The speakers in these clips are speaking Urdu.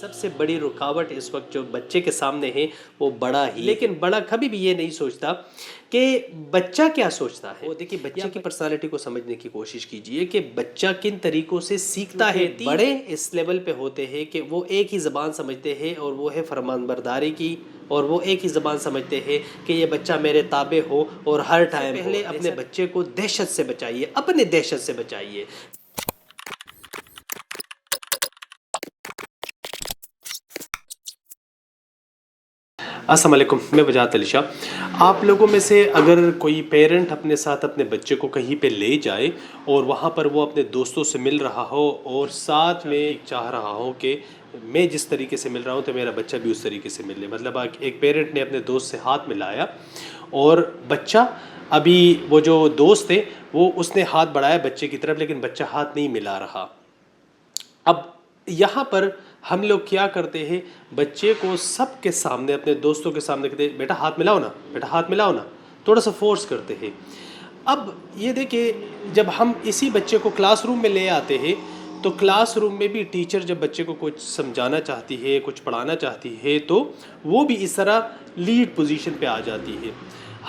سب سے بڑی رکاوٹ اس وقت جو بچے کے سامنے ہے وہ بڑا ہی، لیکن بڑا کبھی بھی یہ نہیں سوچتا کہ بچہ کیا سوچتا ہے۔ وہ دیکھیے بچے کی پرسنالٹی کو سمجھنے کی کوشش کیجئے کہ بچہ کن طریقوں سے سیکھتا ہے۔ بڑے اس لیول پہ ہوتے ہیں کہ وہ ایک ہی زبان سمجھتے ہیں اور وہ ہے فرمان برداری کی، اور وہ ایک ہی زبان سمجھتے ہیں کہ یہ بچہ میرے تابع ہو اور ہر ٹائم ہو۔ پہلے اپنے بچے کو دہشت سے بچائیے، اپنے دہشت سے بچائیے۔ السلام علیکم، میں وجاہت علی شاہ۔ آپ لوگوں میں سے اگر کوئی پیرنٹ اپنے ساتھ اپنے بچے کو کہیں پہ لے جائے اور وہاں پر وہ اپنے دوستوں سے مل رہا ہو اور ساتھ میں چاہ رہا ہو کہ میں جس طریقے سے مل رہا ہوں تو میرا بچہ بھی اس طریقے سے مل لے، مطلب ایک پیرنٹ نے اپنے دوست سے ہاتھ ملایا اور بچہ ابھی وہ جو دوست ہے وہ اس نے ہاتھ بڑھایا بچے کی طرف، لیکن بچہ ہاتھ نہیں ملا رہا۔ اب یہاں پر ہم لوگ کیا کرتے ہیں، بچے کو سب کے سامنے اپنے دوستوں کے سامنے کہتے ہیں بیٹا ہاتھ ملاؤ نا، بیٹا ہاتھ ملاؤ نا، تھوڑا سا فورس کرتے ہیں۔ اب یہ دیکھیں جب ہم اسی بچے کو کلاس روم میں لے آتے ہیں تو کلاس روم میں بھی ٹیچر جب بچے کو کچھ سمجھانا چاہتی ہے، کچھ پڑھانا چاہتی ہے تو وہ بھی اس طرح لیڈ پوزیشن پہ آ جاتی ہے۔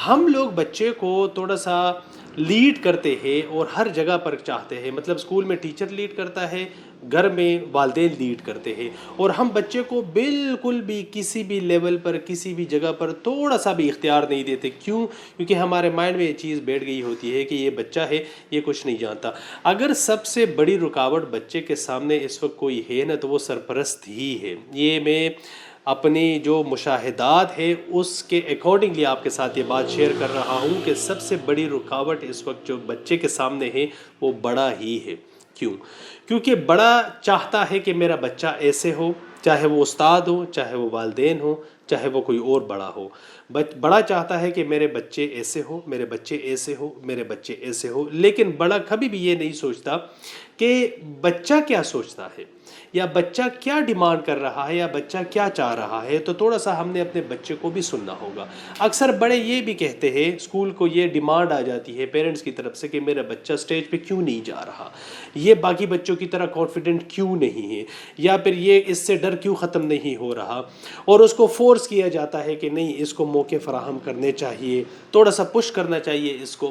ہم لوگ بچے کو تھوڑا سا لیڈ کرتے ہیں اور ہر جگہ پر چاہتے ہیں، مطلب اسکول میں ٹیچر لیڈ کرتا ہے، گھر میں والدین لیڈ کرتے ہیں، اور ہم بچے کو بالکل بھی کسی بھی لیول پر کسی بھی جگہ پر تھوڑا سا بھی اختیار نہیں دیتے۔ کیوں؟ کیونکہ ہمارے مائنڈ میں یہ چیز بیٹھ گئی ہوتی ہے کہ یہ بچہ ہے، یہ کچھ نہیں جانتا۔ اگر سب سے بڑی رکاوٹ بچے کے سامنے اس وقت کوئی ہے نا تو وہ سرپرست ہی ہے۔ یہ میں اپنی جو مشاہدات ہے اس کے اکارڈنگلی آپ کے ساتھ یہ بات شیئر کر رہا ہوں کہ سب سے بڑی رکاوٹ اس وقت جو بچے کے سامنے ہے وہ بڑا ہی ہے۔ کیوں؟ کیونکہ بڑا چاہتا ہے کہ میرا بچہ ایسے ہو، چاہے وہ استاد ہو، چاہے وہ والدین ہو، چاہے وہ کوئی اور بڑا ہو۔ بڑا چاہتا ہے کہ میرے بچے ایسے ہو، میرے بچے ایسے ہو، میرے بچے ایسے ہو، لیکن بڑا کبھی بھی یہ نہیں سوچتا کہ بچہ کیا سوچتا ہے، یا بچہ کیا ڈیمانڈ کر رہا ہے، یا بچہ کیا چاہ رہا ہے۔ تو تھوڑا سا ہم نے اپنے بچے کو بھی سننا ہوگا۔ اکثر بڑے یہ بھی کہتے ہیں، اسکول کو یہ ڈیمانڈ آ جاتی ہے پیرنٹس کی طرف سے کہ میرا بچہ سٹیج پہ کیوں نہیں جا رہا، یہ باقی بچوں کی طرح کانفیڈنٹ کیوں نہیں ہے، یا پھر یہ اس سے ڈر کیوں ختم نہیں ہو رہا، اور اس کو فورس کیا جاتا ہے کہ نہیں اس کو موقع فراہم کرنے چاہیے، تھوڑا سا پش کرنا چاہیے اس کو،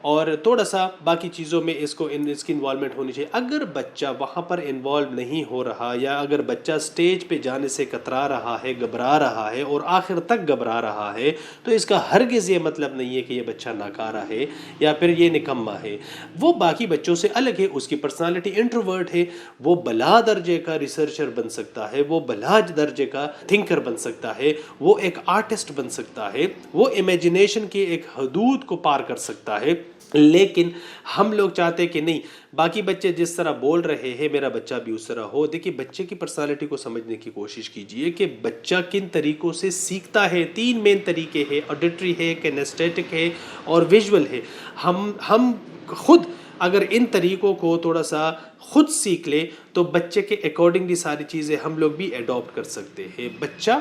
اور تھوڑا سا باقی چیزوں میں اس کی انوالومنٹ ہونی چاہیے۔ اگر بچہ وہاں پر انوالو نہیں ہو رہا، یا اگر بچہ سٹیج پہ جانے سے کترا رہا ہے، گھبرا رہا ہے اور آخر تک گھبرا رہا ہے، تو اس کا ہرگز یہ مطلب نہیں ہے کہ یہ بچہ ناکارہ ہے یا پھر یہ نکما ہے۔ وہ باقی بچوں سے الگ ہے، اس کی پرسنالٹی انٹروورٹ ہے، وہ بلا درجے کا ریسرچر بن سکتا ہے، وہ بلا درجے کا تھنکر بن سکتا ہے، وہ ایک آرٹسٹ بن سکتا ہے، وہ امیجنیشن کی ایک حدود کو پار کر سکتا ہے۔ لیکن ہم لوگ چاہتے کہ نہیں، باقی بچے جس طرح بول رہے ہیں میرا بچہ بھی اس طرح ہو۔ دیکھیے بچے کی پرسنالٹی کو سمجھنے کی کوشش کیجئے کہ بچہ کن طریقوں سے سیکھتا ہے۔ 3 مین طریقے ہیں، آڈیٹری ہے، کینیسٹیٹک ہے اور ویژول ہے۔ ہم خود اگر ان طریقوں کو تھوڑا سا خود سیکھ لے تو بچے کے اکارڈنگلی ساری چیزیں ہم لوگ بھی ایڈاپٹ کر سکتے ہیں۔ بچہ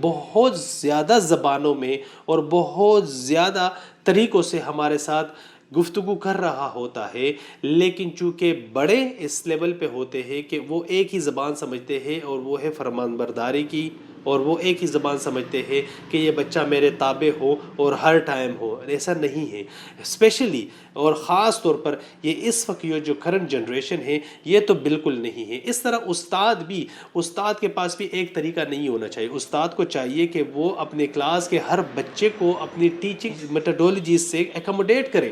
بہت زیادہ زبانوں میں اور بہت زیادہ طریقوں سے ہمارے ساتھ گفتگو کر رہا ہوتا ہے، لیکن چونکہ بڑے اس لیول پہ ہوتے ہیں کہ وہ ایک ہی زبان سمجھتے ہیں اور وہ ہے فرمان برداری کی، اور وہ ایک ہی زبان سمجھتے ہیں کہ یہ بچہ میرے تابع ہو اور ہر ٹائم ہو۔ ایسا نہیں ہے، اسپیشلی اور خاص طور پر یہ اس وقت یہ جو کرنٹ جنریشن ہے یہ تو بالکل نہیں ہے۔ اس طرح استاد کے پاس بھی ایک طریقہ نہیں ہونا چاہیے۔ استاد کو چاہیے کہ وہ اپنے کلاس کے ہر بچے کو اپنی ٹیچنگ میتھڈولوجیز سے ایکوموڈیٹ کرے۔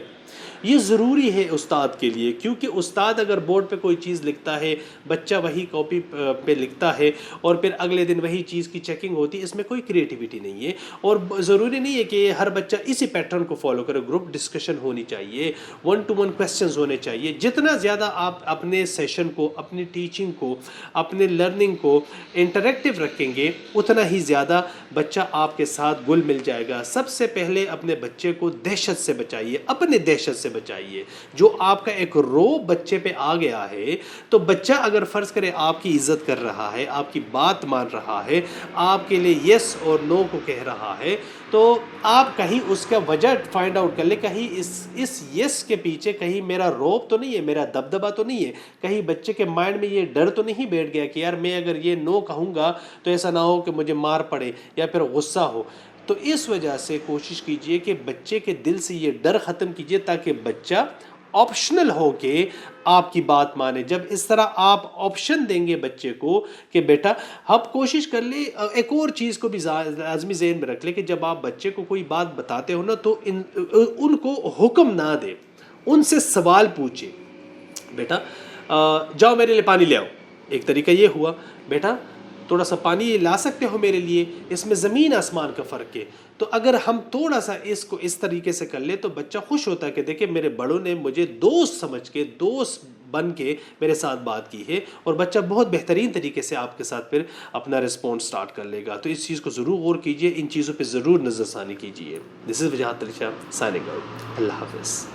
یہ ضروری ہے استاد کے لیے، کیونکہ استاد اگر بورڈ پہ کوئی چیز لکھتا ہے، بچہ وہی کاپی پہ لکھتا ہے اور پھر اگلے دن وہی چیز کی چیکنگ ہوتی ہے، اس میں کوئی کریٹیویٹی نہیں ہے۔ اور ضروری نہیں ہے کہ ہر بچہ اسی پیٹرن کو فالو کرے۔ گروپ ڈسکشن ہونی چاہیے، 1 to 1 کویسچنز ہونے چاہیے۔ جتنا زیادہ آپ اپنے سیشن کو، اپنی ٹیچنگ کو، اپنے لرننگ کو انٹریکٹیو رکھیں گے، اتنا ہی زیادہ بچہ آپ کے ساتھ گل مل جائے گا۔ سب سے پہلے اپنے بچے کو دہشت سے بچائیے، اپنے دہشت سے بچائیے. جو آپ کا ایک روب بچے پہ آ گیا ہے، تو بچہ اگر فرض کرے آپ کی عزت کر رہا ہے، آپ کی بات مان رہا ہے، آپ کے لیے یس اور نو کو کہہ رہا ہے، تو آپ کہیں اس کا وجہ فائنڈ آؤٹ کر لیں. کہیں اس یس کے پیچھے کہیں میرا روب تو نہیں ہے، میرا دبدبا تو نہیں ہے، کہیں بچے کے مائنڈ میں یہ ڈر تو نہیں بیٹھ گیا کہ یار میں اگر یہ نو کہوں گا تو ایسا نہ ہو کہ مجھے مار پڑے یا پھر غصہ ہو. تو اس وجہ سے کوشش کیجئے کہ بچے کے دل سے یہ ڈر ختم کیجئے، تاکہ بچہ آپشنل ہو کے آپ کی بات مانے. جب اس طرح آپ آپشن دیں گے بچے کو کہ بیٹا آپ کوشش کر لیں. ایک اور چیز کو بھی لازمی ذہن میں رکھ لیں کہ جب آپ بچے کو کوئی بات بتاتے ہو نا، تو ان کو حکم نہ دیں، ان سے سوال پوچھیں. بیٹا جاؤ میرے لیے پانی لے آؤ. ایک طریقہ یہ ہوا، بیٹا تھوڑا سا پانی لا سکتے ہو میرے لیے، اس میں زمین آسمان کا فرق ہے. تو اگر ہم تھوڑا سا اس کو اس طریقے سے کر لیں تو بچہ خوش ہوتا ہے کہ دیکھیں میرے بڑوں نے مجھے دوست سمجھ کے، دوست بن کے میرے ساتھ بات کی ہے. اور بچہ بہت بہترین طریقے سے آپ کے ساتھ پھر اپنا رسپونس سٹارٹ کر لے گا. تو اس چیز کو ضرور غور کیجئے، ان چیزوں پہ ضرور نظر ثانی کیجئے. دس از وجاہت علی شاہ سائننگ آؤٹ. اللہ حافظ.